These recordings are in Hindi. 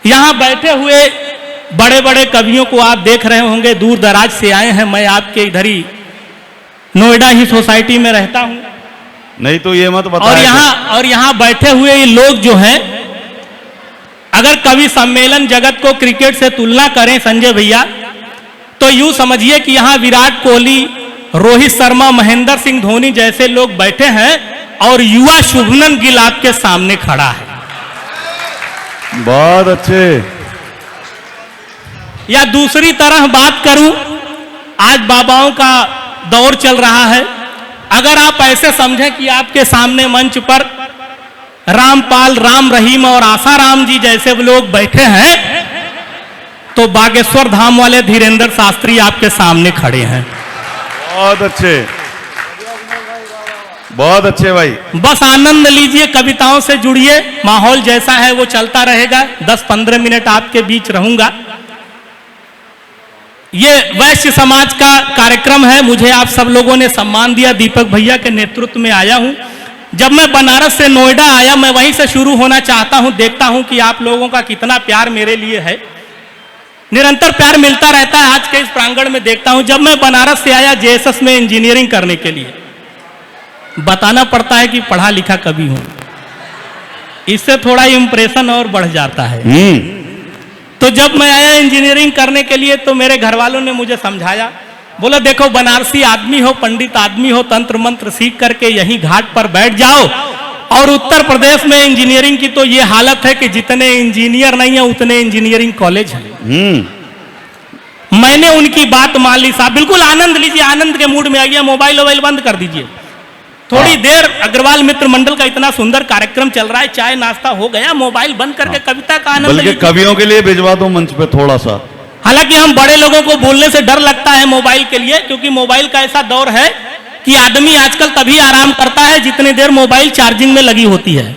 यहाँ बैठे हुए बड़े बड़े कवियों को आप देख रहे होंगे, दूर दराज से आए हैं। मैं आपके इधर ही नोएडा ही सोसाइटी में रहता हूँ। नहीं तो ये मत बताएं। और यहाँ बैठे हुए ये लोग जो हैं, अगर कवि सम्मेलन जगत को क्रिकेट से तुलना करें संजय भैया, तो यूं समझिए कि यहाँ विराट कोहली, रोहित शर्मा, महेंद्र सिंह धोनी जैसे लोग बैठे हैं और युवा शुभमन गिल आपके सामने खड़ा है। बहुत अच्छे। या दूसरी तरह बात करूं, आज बाबाओं का दौर चल रहा है। अगर आप ऐसे समझें कि आपके सामने मंच पर रामपाल, राम रहीम और आसाराम जी जैसे लोग बैठे हैं, तो बागेश्वर धाम वाले धीरेन्द्र शास्त्री आपके सामने खड़े हैं। बहुत अच्छे, बहुत अच्छे भाई। बस आनंद लीजिए, कविताओं से जुड़िए, माहौल जैसा है वो चलता रहेगा। 10-15 मिनट आपके बीच रहूंगा। ये वैश्य समाज का कार्यक्रम है। मुझे आप सब लोगों ने सम्मान दिया, दीपक भैया के नेतृत्व में आया हूं। जब मैं बनारस से नोएडा आया, मैं वहीं से शुरू होना चाहता हूं। देखता हूं कि आप लोगों का कितना प्यार मेरे लिए है। निरंतर प्यार मिलता रहता है। आज के इस प्रांगण में देखता हूं, जब मैं बनारस से आया जेएसएस में इंजीनियरिंग करने के लिए, बताना पड़ता है कि पढ़ा लिखा कवि हूं, इससे थोड़ा इंप्रेशन और बढ़ जाता है। तो जब मैं आया इंजीनियरिंग करने के लिए, तो मेरे घर वालों ने मुझे समझाया, बोला देखो बनारसी आदमी हो, पंडित आदमी हो, तंत्र मंत्र सीख करके यहीं घाट पर बैठ जाओ। और उत्तर प्रदेश में इंजीनियरिंग की तो ये हालत है कि जितने इंजीनियर नहीं है उतने इंजीनियरिंग कॉलेज हैं। मैंने उनकी बात मान ली। साहब बिल्कुल आनंद लीजिए, आनंद के मूड में आइए। मोबाइल वोबाइल बंद कर दीजिए थोड़ी देर। अग्रवाल मित्र मंडल का इतना सुंदर कार्यक्रम चल रहा है, चाय नाश्ता हो गया, मोबाइल बंद करके कविता का आनंद लीजिए। कवियों के लिए भिजवा दो मंच पे थोड़ा सा। हालांकि हम बड़े लोगों को बोलने से डर लगता है मोबाइल के लिए, क्योंकि मोबाइल का ऐसा दौर है कि आदमी आजकल तभी आराम करता है जितने देर मोबाइल चार्जिंग में लगी होती है।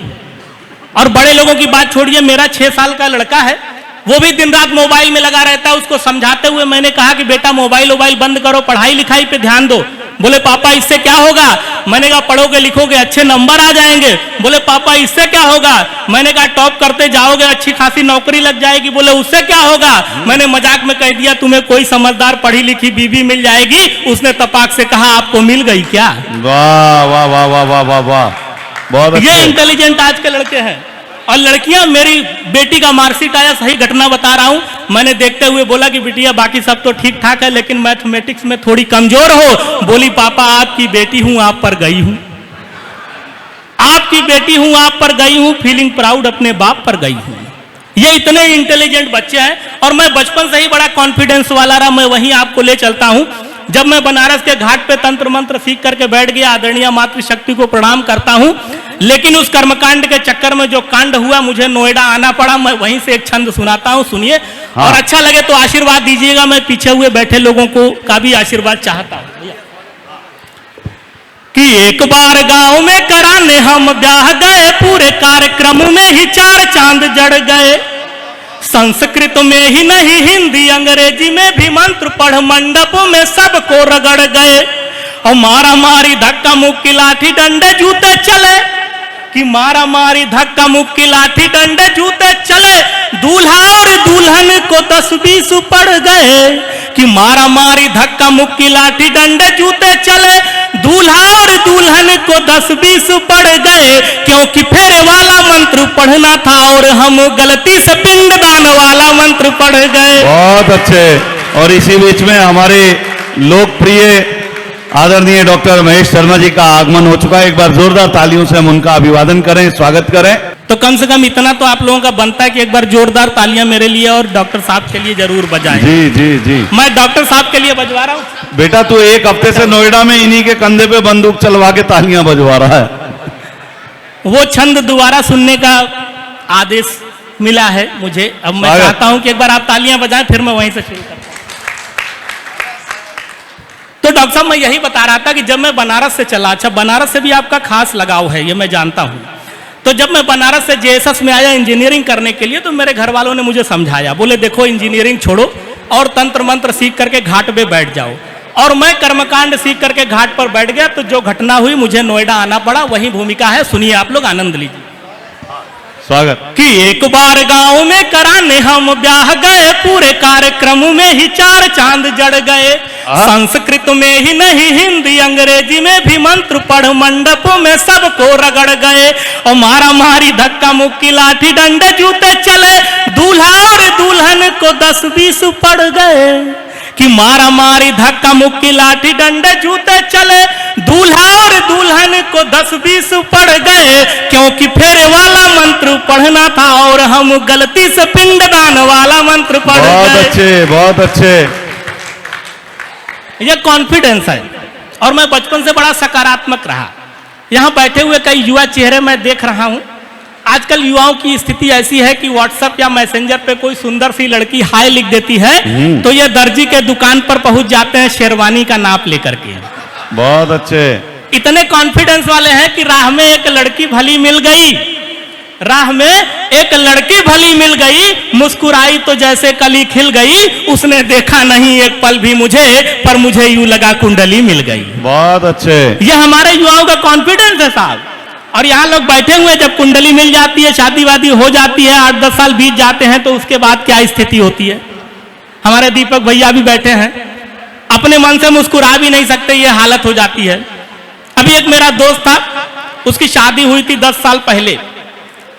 और बड़े लोगों की बात छोड़िए, मेरा 6 साल का लड़का है, वो भी दिन रात मोबाइल में लगा रहता है। उसको समझाते हुए मैंने कहा कि बेटा मोबाइल बंद करो, पढ़ाई लिखाई पे ध्यान दो। बोले पापा इससे क्या होगा? मैंने कहा पढ़ोगे लिखोगे अच्छे नंबर आ जाएंगे। बोले पापा इससे क्या होगा? मैंने कहा टॉप करते जाओगे, अच्छी खासी नौकरी लग जाएगी। बोले उससे क्या होगा? मैंने मजाक में कह दिया तुम्हें कोई समझदार पढ़ी लिखी बीवी मिल जाएगी। उसने तपाक से कहा आपको मिल गई क्या? वाह वाह वाह वाह वाह वाह वाह, बहुत ये इंटेलिजेंट आज के लड़के हैं। और लड़कियां, मेरी बेटी का मार्कशीट आया, सही घटना बता रहा हूं। मैंने देखते हुए बोला कि बिटिया बाकी सब तो ठीक ठाक है, लेकिन मैथमेटिक्स में थोड़ी कमजोर हो। बोली पापा आपकी बेटी हूं, आप पर गई हूं, आपकी बेटी हूं, आप पर गई हूं, फीलिंग प्राउड अपने बाप पर गई हूं। ये इतने इंटेलिजेंट बच्चे हैं। और मैं बचपन से ही बड़ा कॉन्फिडेंस वाला रहा। मैं वहीं आपको ले चलता हूं। जब मैं बनारस के घाट पे तंत्र मंत्र सीख करके बैठ गया, आदरणीय मातृशक्ति को प्रणाम करता हूं। लेकिन उस कर्मकांड के चक्कर में जो कांड हुआ, मुझे नोएडा आना पड़ा। मैं वहीं से एक छंद सुनाता हूं, सुनिए। हाँ। और अच्छा लगे तो आशीर्वाद दीजिएगा। मैं पीछे हुए बैठे लोगों को का भी आशीर्वाद चाहता हूं। कि एक बार गांव में कराने हम ब्याह गए, पूरे कार्यक्रम में ही 4 चांद जड़ गए। संस्कृत में ही नहीं हिंदी अंग्रेजी में भी मंत्र पढ़ मंडप में सबको रगड़ गए। और मारा मारी धक्का मुक्की लाठी डंडे जूते चले, कि मारा मारी धक्का मुक्की लाठी डंडे जूते चले। दूल्हा और दुल्हन को 10-20 पड़ गए, कि मारा मारी धक्का मुक्की लाठी डंडे जूते चले। दूल्हा और दुल्हन को 10-20 पड़ गए, क्योंकि फेरे वाला मंत्र पढ़ना था और हम गलती से पिंडदान वाला मंत्र पढ़ गए। बहुत अच्छे। और इसी बीच में हमारे लोकप्रिय आदरणीय डॉक्टर महेश शर्मा जी का आगमन हो चुका है। एक बार जोरदार तालियों से हम उनका अभिवादन करें, स्वागत करें। तो कम से कम इतना तो आप लोगों का बनता है कि एक बार जोरदार तालियां मेरे लिए और डॉक्टर साहब के लिए जरूर बजाएं। जी जी जी, मैं डॉक्टर साहब के लिए बजवा रहा हूं। बेटा तू 1 हफ्ते से नोएडा में इन्हीं के कंधे पे बंदूक चलवा के तालियां बजवा रहा है। वो छंद दोबारा सुनने का आदेश मिला है मुझे। अब मैं चाहता हूं कि एक बार आप तालियां बजाएं, फिर मैं वहीं से शुरू करता हूं। तो डॉक्टर साहब मैं यही बता रहा था कि जब मैं बनारस से चला, अच्छा बनारस से भी आपका खास लगाव है ये मैं जानता हूं। तो जब मैं बनारस से जेएसएस में आया इंजीनियरिंग करने के लिए, तो मेरे घर वालों ने मुझे समझाया, बोले देखो इंजीनियरिंग छोड़ो और तंत्र मंत्र सीख करके घाट पे बैठ जाओ। और मैं कर्मकांड सीख करके घाट पर बैठ गया। तो जो घटना हुई, मुझे नोएडा आना पड़ा, वही भूमिका है। सुनिए आप लोग, आनंद लीजिए। स्वागत। कि एक बार गांव में कराने हम ब्याह गए, पूरे कार्यक्रम में ही 4 चांद जड़ गए। संस्कृत में ही नहीं हिंदी अंग्रेजी में भी मंत्र पढ़ मंडपों में सबको रगड़ गए। और मारा मारी धक्का मुक्की लाठी डंडे जूते चले, दूल्हा और दुल्हन को 10-20 पड़ गए। कि मारा मारी धक्का मुक्की लाठी डंडे जूते चले, दूल्हा और दुल्हन को 10-20 पड़ गए। क्योंकि फेरे वाला मंत्र पढ़ना था और हम गलती से पिंडदान वाला मंत्र पढ़ गए। बहुत अच्छे, बहुत अच्छे। ये कॉन्फिडेंस है और मैं बचपन से बड़ा सकारात्मक रहा। यहाँ बैठे हुए कई युवा चेहरे मैं देख रहा हूँ। आजकल युवाओं की स्थिति ऐसी है कि व्हाट्सएप या मैसेंजर पे कोई सुंदर सी लड़की हाय लिख देती है तो ये दर्जी के दुकान पर पहुंच जाते हैं शेरवानी का नाप लेकर के। बहुत अच्छे। इतने कॉन्फिडेंस वाले हैं कि राह में एक लड़की भली मिल गई, राह में एक लड़की भली मिल गई, मुस्कुराई तो जैसे कली खिल गई। उसने देखा नहीं एक पल भी मुझे, पर मुझे यूं लगा कुंडली मिल गई। बहुत अच्छे। ये हमारे युवाओं का कॉन्फिडेंस है साहब। और यहाँ लोग बैठे हुए, जब कुंडली मिल जाती है, शादी वादी हो जाती है, 8-10 साल बीत जाते हैं, तो उसके बाद क्या स्थिति होती है। हमारे दीपक भैया भी बैठे हैं, अपने मन से मुस्कुरा भी नहीं सकते, ये हालत हो जाती है। अभी एक मेरा दोस्त था, उसकी शादी हुई थी 10 साल पहले।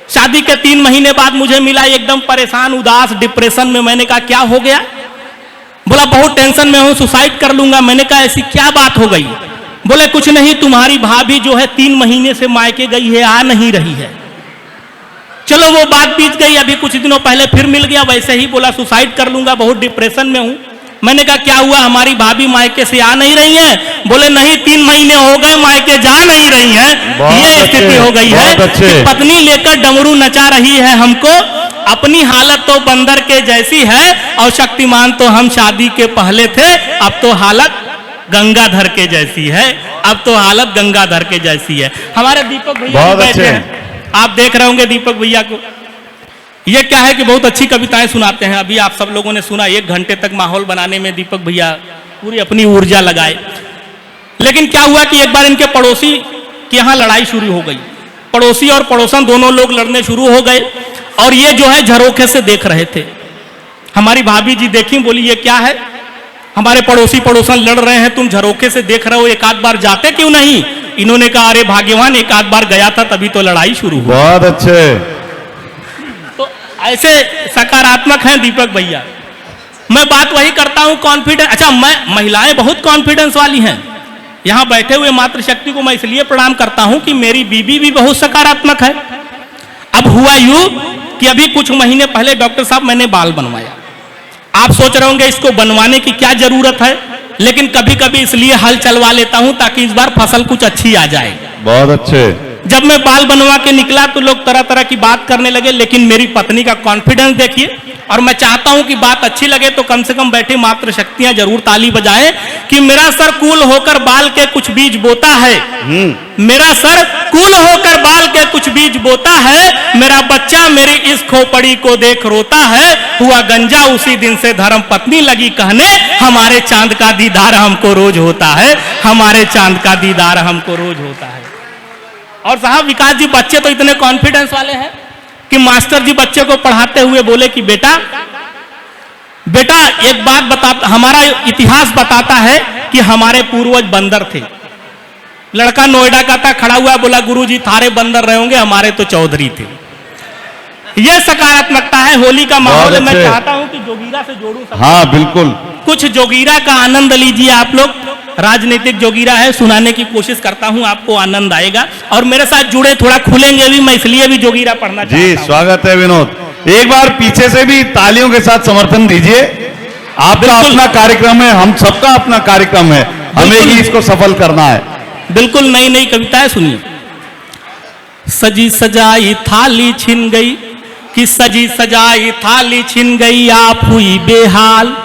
शादी के 3 महीने बाद मुझे मिला, एकदम परेशान, उदास, डिप्रेशन में। मैंने कहा क्या हो गया? बोला बहुत टेंशन में हूं, सुसाइड कर लूंगा। मैंने कहा ऐसी क्या बात हो गई? बोले कुछ नहीं, तुम्हारी भाभी जो है 3 महीने से मायके गई है, आ नहीं रही है। चलो वो बात बीत गई। अभी कुछ दिनों पहले फिर मिल गया वैसे ही, बोला सुसाइड कर लूंगा, बहुत डिप्रेशन में हूं। मैंने कहा क्या हुआ? हमारी भाभी मायके से आ नहीं रही है। बोले नहीं, 3 महीने हो गए मायके जा नहीं रही है। ये स्थिति हो गई है कि पत्नी लेकर डमरू नचा रही है हमको। अपनी हालत तो बंदर के जैसी है और शक्तिमान तो हम शादी के पहले थे, अब तो हालत गंगाधर के जैसी है। अब तो हालत गंगाधर के जैसी है। हमारे दीपक भैया बैठे हैं, आप देख रहे होंगे दीपक भैया को। ये क्या है कि बहुत अच्छी कविताएं सुनाते हैं। अभी आप सब लोगों ने सुना, 1 घंटे तक माहौल बनाने में दीपक भैया पूरी अपनी ऊर्जा लगाए। लेकिन क्या हुआ कि एक बार इनके पड़ोसी के यहाँ लड़ाई शुरू हो गई। पड़ोसी और पड़ोसन दोनों लोग लड़ने शुरू हो गए और ये जो है झरोखे से देख रहे थे। हमारी भाभी जी देखी, बोली ये क्या है? हमारे पड़ोसी पड़ोसन लड़ रहे हैं, तुम झरोखे से देख रहे हो, एक आध बार जाते क्यों नहीं? इन्होंने कहा अरे भाग्यवान, एक आध बार गया था तभी तो लड़ाई शुरू हुई। बहुत अच्छे। तो ऐसे सकारात्मक हैं दीपक भैया। मैं बात वही करता हूं, कॉन्फिडेंस। अच्छा, मैं महिलाएं बहुत कॉन्फिडेंस वाली हैं। यहां बैठे हुए मातृशक्ति को मैं इसलिए प्रणाम करता हूं कि मेरी बीबी भी बहुत सकारात्मक है। अब हुआ यूं कि अभी कुछ महीने पहले डॉक्टर साहब मैंने बाल बनवाया। आप सोच रहे होंगे इसको बनवाने की क्या जरूरत है, लेकिन कभी कभी इसलिए हल चलवा लेता हूं ताकि इस बार फसल कुछ अच्छी आ जाए। बहुत अच्छे। जब मैं बाल बनवा के निकला तो लोग तरह तरह की बात करने लगे, लेकिन मेरी पत्नी का कॉन्फिडेंस देखिए। और मैं चाहता हूं कि बात अच्छी लगे तो कम से कम बैठे मातृशक्तियां जरूर ताली बजाएं कि मेरा सर कूल होकर बाल के कुछ बीज बोता है। मेरा सर कूल होकर बाल के कुछ बीज बोता है। मेरा बच्चा मेरी इस खोपड़ी को देख रोता है। हुआ गंजा उसी दिन से धर्म पत्नी लगी कहने, हमारे चांद का दीदार हमको रोज होता है। हमारे चांद का दीदार हमको रोज होता है। और साहब विकास जी, बच्चे तो इतने कॉन्फिडेंस वाले हैं कि मास्टर जी बच्चे को पढ़ाते हुए बोले कि बेटा एक बात बता, हमारा इतिहास बताता है कि हमारे पूर्वज बंदर थे। लड़का नोएडा का था, खड़ा हुआ, बोला गुरुजी थारे बंदर रहे होंगे, हमारे तो चौधरी थे। यह सकारात्मकता है। होली का माहौल है, मैं चाहता हूं कि जोगीरा से जोड़ूं। हाँ बिल्कुल, कुछ जोगीरा का आनंद लीजिए आप लोग। राजनीतिक जोगीरा है, सुनाने की कोशिश करता हूं, आपको आनंद आएगा। और मेरे साथ जुड़े, थोड़ा खुलेंगे भी, मैं इसलिए भी जोगीरा पढ़ना चाहता हूं। जी स्वागत है विनोद। एक बार पीछे से भी तालियों के साथ समर्थन दीजिए। आपका अपना कार्यक्रम है, हम सबका अपना कार्यक्रम है, हमें ही इसको सफल करना है। बिल्कुल नई नई कविताएं सुनिए। सजी सजाई थाली छिन गई, कि सजी सजाई थाली छिन गई, आप हुई बेहाल।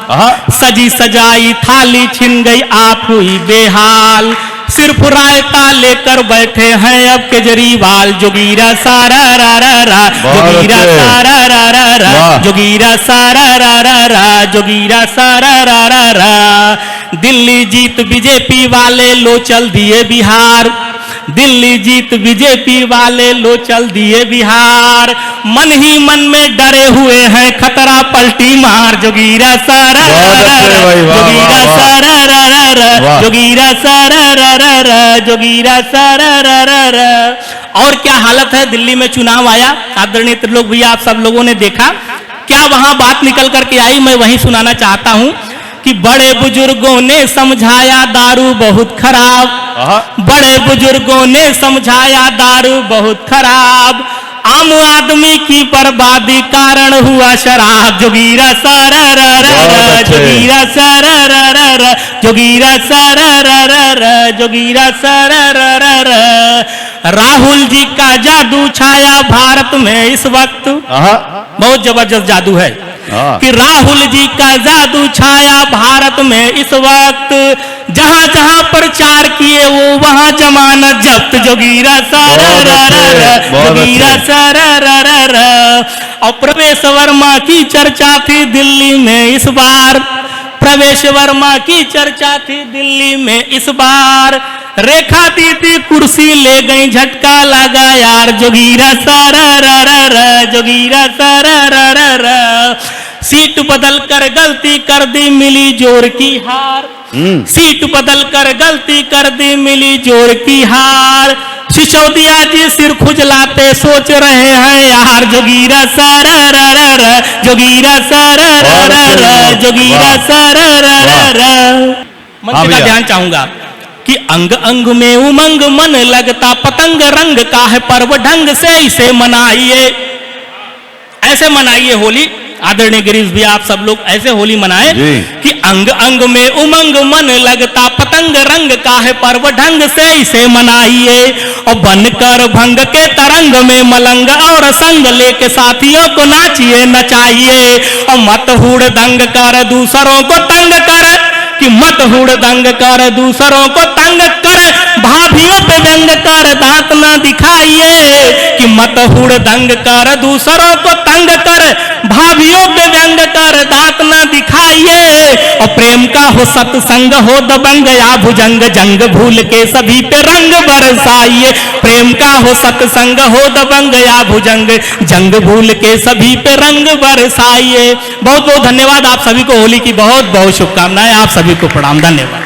सजी सजाई थाली छिन गई, आप हुई बेहाल। सिर्फ रायता लेकर बैठे हैं अब केजरीवाल। जोगीरा सारा रा रा रा, जोगीरा सारा रा रा रा, जोगीरा सारा रा रा रा, जोगीरा सारा रा रा रा। दिल्ली जीत बीजेपी वाले लो चल दिए बिहार। दिल्ली जीत बीजेपी वाले लो चल दिए बिहार। मन ही मन में डरे हुए हैं, खतरा पलटी मार जोगीरा सारा बहुत अच्छे भाई, वाह, जोगीरा वाह, वाह। सारा वाह। जोगीरा सारा जोगीरा सारा। और क्या हालत है, दिल्ली में चुनाव आया, आदरणीय त्रिलोक भैया आप सब लोगों ने देखा, क्या वहां बात निकल करके आई, मैं वही सुनाना चाहता हूं कि बड़े बुजुर्गों ने समझाया दारू बहुत खराब, आहा। बड़े बुजुर्गों ने समझाया दारू बहुत खराब, आम आदमी की बर्बादी कारण हुआ शराब। जोगीरा सारा बहुत अच्छे। जोगीरा सारा जोगीरा सारा जोगीरा सारा। राहुल जी का जादू छाया भारत में इस वक्त, आहा। बहुत जबरदस्त जादू है हाँ। कि राहुल जी का जादू छाया भारत में इस वक्त, जहां जहां प्रचार किए वो वहां जमानत जब्त। जोगीरा सारा बहुत अच्छे, बहुत जोगीरा अच्छे। सारा। और प्रवेश वर्मा की चर्चा थी दिल्ली में इस बार, प्रवेश वर्मा की चर्चा थी दिल्ली में इस बार, रेखा दीदी कुर्सी ले गई झटका लगा यार। जोगीरा सारा जोगीरा सारा। सीट बदल कर गलती कर दी मिली जोर की हार, सीट बदल कर गलती कर दी मिली जोर की हार। सिसोदिया जी सिर खुजलाते सोच रहे हैं यार। जोगीरा सारा जोगीरा सारा जोगीरा सारा। मंच का भैया। ध्यान चाहूंगा कि अंग अंग में उमंग मन लगता पतंग रंग का है पर्व ढंग से इसे मनाइए, ऐसे मनाइए होली। आदरणीय गिरीश भी आप सब लोग ऐसे होली मनाए जी। कि अंग अंग में उमंग मन लगता पतंग रंग का है पर्व ढंग से इसे मनाइए, और बनकर भंग के तरंग में मलंग और संग लेके साथियों को नाचिए नचाइए, और मत हुड़ दंग कर दूसरों को तंग कर, कि मत हुड़ दंग कर दूसरों को तंग कर, भाभियों पे व्यंग कर दांत ना दिखाइए, कि मत हुड़ दंग कर दूसरों को तंग कर, भाभियों पे व्यंग कर दांत ना दिखाइए, और प्रेम का हो सत्संग हो दबंग या भुजंग जंग भूल के सभी पे रंग बरसाइए, प्रेम का हो सत्संग हो दबंग या भुजंग जंग भूल के सभी पे रंग बरसाइए। बहुत बहुत धन्यवाद आप सभी को, होली की बहुत बहुत शुभकामनाएं, आप सभी को प्रणाम, धन्यवाद।